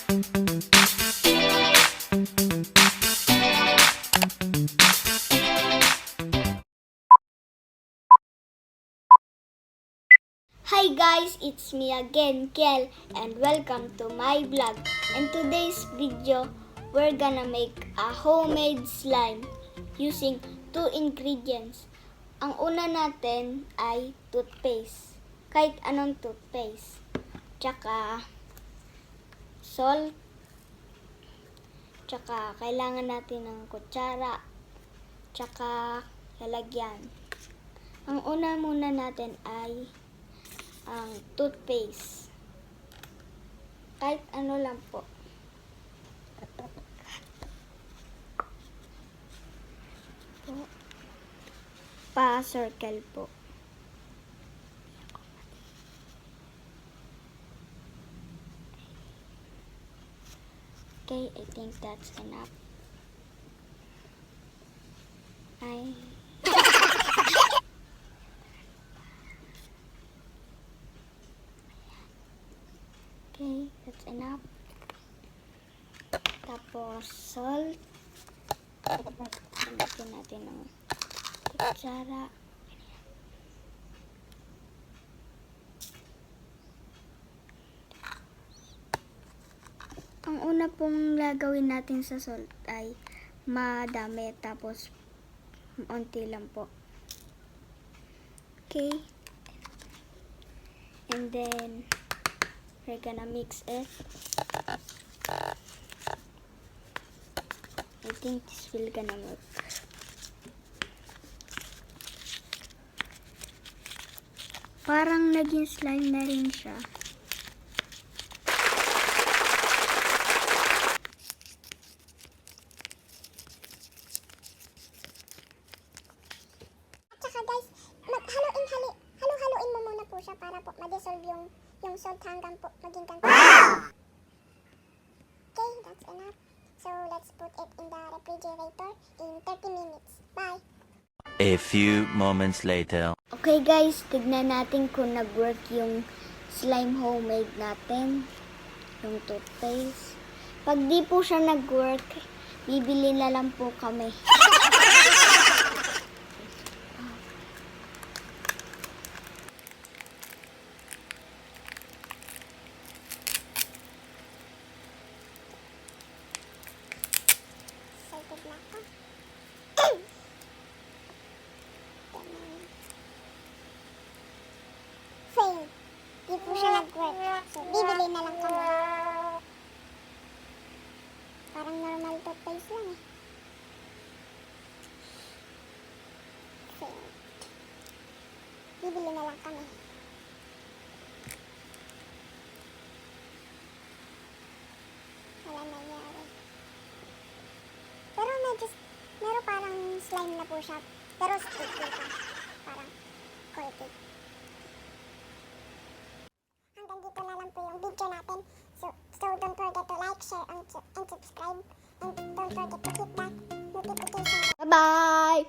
Hi guys, it's me again, Kel, and welcome to my vlog. In today's video, we're gonna make a homemade slime using 2 ingredients. Ang una natin ay toothpaste, kahit anong toothpaste, tsaka salt, tsaka kailangan natin ng kutsara, tsaka lalagyan. Ang una muna natin ay ang toothpaste. Kahit ano lang po. Pa-circle po. Okay, I think that's enough. Okay, that's enough. Tapos, salt. Lagyan natin ng kutsara. Ang una pong gagawin natin sa salt ay madami, tapos unti lang po. Okay. And then, we're gonna mix it. I think this will gonna work. Parang naging slime na rin siya. At saka guys, halo-haluin mo muna po siya para po ma-dissolve yung salt hanggang po maging ganito. Okay, that's enough. So, let's put it in the refrigerator in 30 minutes. Bye! A few moments later. Okay guys, tignan natin kung nag-work yung slime homemade natin. Yung toothpaste. Pag di po siya nag-work, bibili na lang po kami. Excited na ako. Fail. Di po siya nag-work. So, bibili na lang kami. Parang normal toothpaste lang eh. Fail. Bibili na lang kami. Wala nangyari. Pero meron parang slime na po siya. Pero sticky pa. Parang coated. Hanggang dito na lang po yung video natin. So don't forget to like, share, and subscribe. And don't forget to hit that notification. Bye-bye!